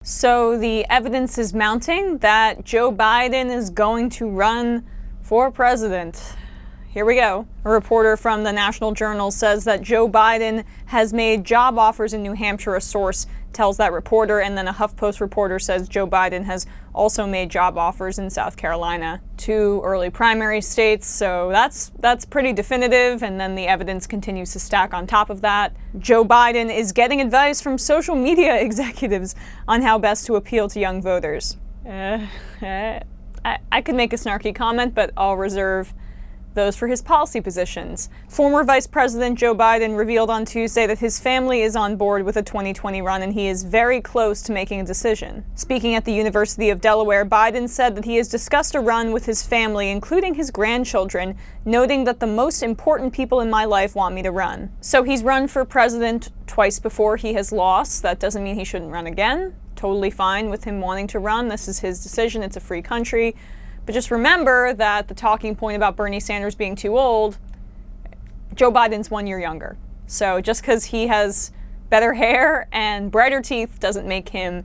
So the evidence is mounting that Joe Biden is going to run for president. Here we go. A reporter from the National Journal says that Joe Biden has made job offers in New Hampshire, a source tells that reporter, and then a HuffPost reporter says Joe Biden has also made job offers in South Carolina, two early primary states, so that's pretty definitive, and then the evidence continues to stack on top of that. Joe Biden is getting advice from social media executives on how best to appeal to young voters. I could make a snarky comment, but I'll reserve those for his policy positions. Former Vice President Joe Biden revealed on Tuesday that his family is on board with a 2020 run and he is very close to making a decision. Speaking at the University of Delaware, Biden said that he has discussed a run with his family, including his grandchildren, noting that the most important people in my life want me to run. So he's run for president twice before. He has lost. That doesn't mean he shouldn't run again. Totally fine with him wanting to run. This is his decision. It's a free country. But just remember that the talking point about Bernie Sanders being too old, Joe Biden's 1 year younger. So just because he has better hair and brighter teeth doesn't make him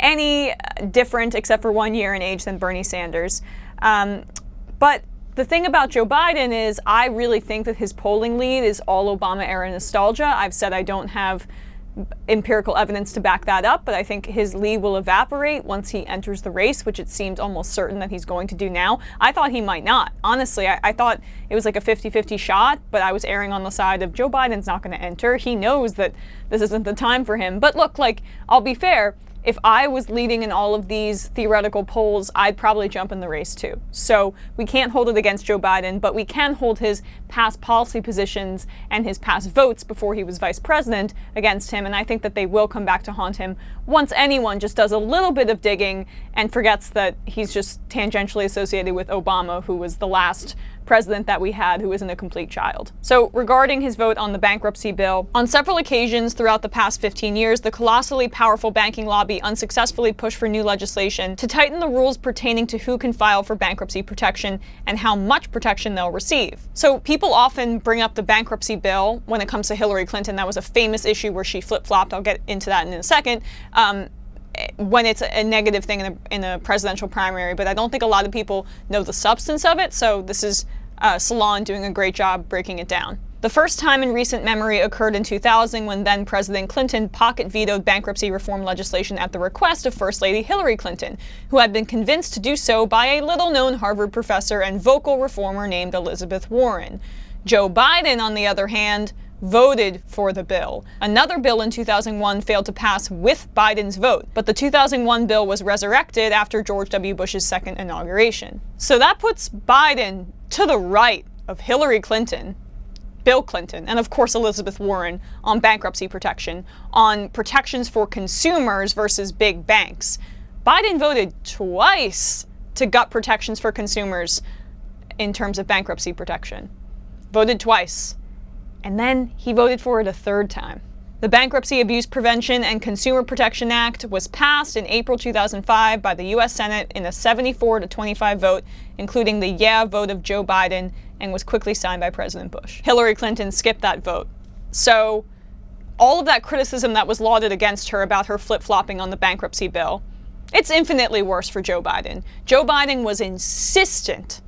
any different except for 1 year in age than Bernie Sanders. But the thing about Joe Biden is I really think that his polling lead is all Obama-era nostalgia. I've said I don't have empirical evidence to back that up, but I think his lead will evaporate once he enters the race, which it seems almost certain that he's going to do now. I thought he might not. Honestly, I thought it was like a 50-50 shot, but I was erring on the side of Joe Biden's not going to enter. He knows that this isn't the time for him. But look, I'll be fair. If I was leading in all of these theoretical polls, I'd probably jump in the race too. So we can't hold it against Joe Biden, but we can hold his past policy positions and his past votes before he was vice president against him. And I think that they will come back to haunt him once anyone just does a little bit of digging and forgets that he's just tangentially associated with Obama, who was the last president that we had who isn't a complete child. So regarding his vote on the bankruptcy bill, on several occasions throughout the past 15 years, the colossally powerful banking lobby unsuccessfully pushed for new legislation to tighten the rules pertaining to who can file for bankruptcy protection and how much protection they'll receive. So people often bring up the bankruptcy bill when it comes to Hillary Clinton. That was a famous issue where she flip-flopped. I'll get into that in a second. When it's a negative thing in a presidential primary, but I don't think a lot of people know the substance of it, so this is Salon doing a great job breaking it down. The first time in recent memory occurred in 2000 when then President Clinton pocket vetoed bankruptcy reform legislation at the request of First Lady Hillary Clinton, who had been convinced to do so by a little-known Harvard professor and vocal reformer named Elizabeth Warren. Joe Biden, on the other hand, voted for the bill. Another bill in 2001 failed to pass with Biden's vote, but the 2001 bill was resurrected after George W. Bush's second inauguration. So that puts Biden to the right of Hillary Clinton, Bill Clinton, and of course Elizabeth Warren on bankruptcy protection, on protections for consumers versus big banks. Biden voted twice to gut protections for consumers in terms of bankruptcy protection. Voted twice. And then he voted for it a third time. The Bankruptcy Abuse Prevention and Consumer Protection Act was passed in April 2005 by the U.S. Senate in a 74-25 vote, including the yeah vote of Joe Biden, and was quickly signed by President Bush. Hillary Clinton skipped that vote. So all of that criticism that was lauded against her about her flip-flopping on the bankruptcy bill, it's infinitely worse for Joe Biden. Joe Biden was insistent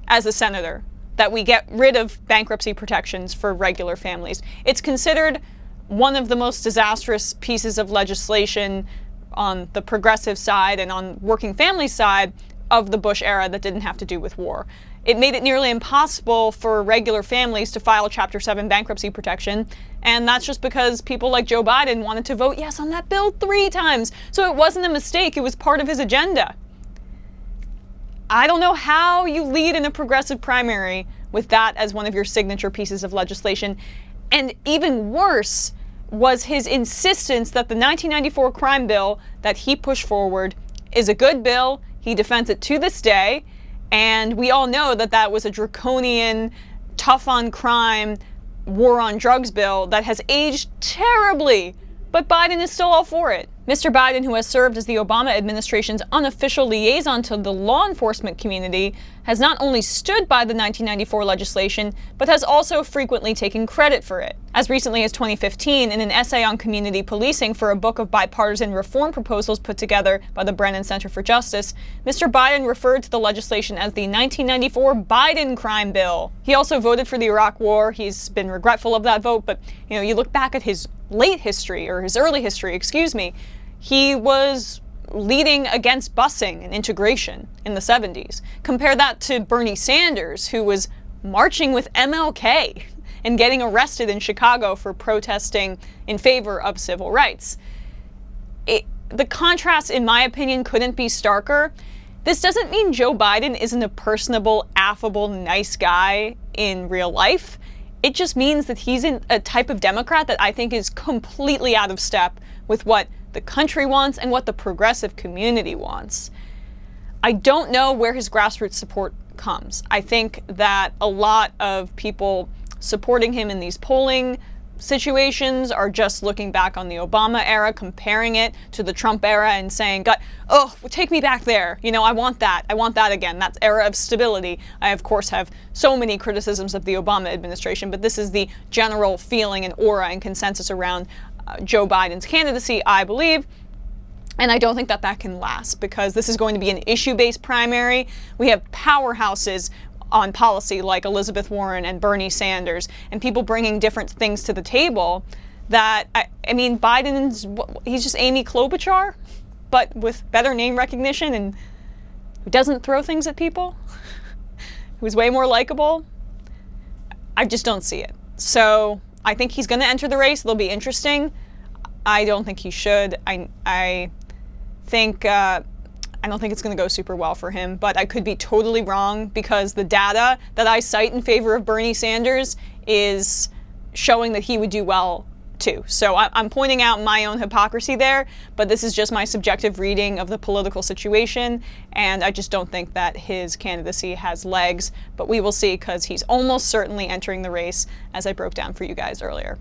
as a senator that we get rid of bankruptcy protections for regular families. It's considered one of the most disastrous pieces of legislation on the progressive side and on working family side of the Bush era that didn't have to do with war. It made it nearly impossible for regular families to file Chapter 7 bankruptcy protection, and that's just because people like Joe Biden wanted to vote yes on that bill 3 times. So it wasn't a mistake, it was part of his agenda. I don't know how you lead in a progressive primary with that as one of your signature pieces of legislation. And even worse was his insistence that the 1994 crime bill that he pushed forward is a good bill. He defends it to this day. And we all know that that was a draconian, tough on crime, war on drugs bill that has aged terribly. But Biden is still all for it. Mr. Biden, who has served as the Obama administration's unofficial liaison to the law enforcement community, has not only stood by the 1994 legislation, but has also frequently taken credit for it. As recently as 2015, in an essay on community policing for a book of bipartisan reform proposals put together by the Brennan Center for Justice, Mr. Biden referred to the legislation as the 1994 Biden crime bill. He also voted for the Iraq War. He's been regretful of that vote, but you look back at his early history, he was leading against busing and integration in the 70s. Compare that to Bernie Sanders, who was marching with MLK and getting arrested in Chicago for protesting in favor of civil rights. The contrast, in my opinion, couldn't be starker. This doesn't mean Joe Biden isn't a personable, affable, nice guy in real life. It just means that he's a type of Democrat that I think is completely out of step with what the country wants and what the progressive community wants. I don't know where his grassroots support comes. I think that a lot of people supporting him in these polling situations are just looking back on the Obama era, comparing it to the Trump era and saying, take me back there. I want that. I want that again. That's era of stability. I, of course, have so many criticisms of the Obama administration, but this is the general feeling and aura and consensus around Joe Biden's candidacy, I believe. And I don't think that can last, because this is going to be an issue-based primary. We have powerhouses on policy like Elizabeth Warren and Bernie Sanders, and people bringing different things to the table that, he's just Amy Klobuchar, but with better name recognition and who doesn't throw things at people, who's way more likable. I just don't see it. So I think he's going to enter the race. It'll be interesting. I don't think he should. I don't think it's going to go super well for him, but I could be totally wrong, because the data that I cite in favor of Bernie Sanders is showing that he would do well too. So I'm pointing out my own hypocrisy there, but this is just my subjective reading of the political situation, and I just don't think that his candidacy has legs, but we will see, because he's almost certainly entering the race, as I broke down for you guys earlier.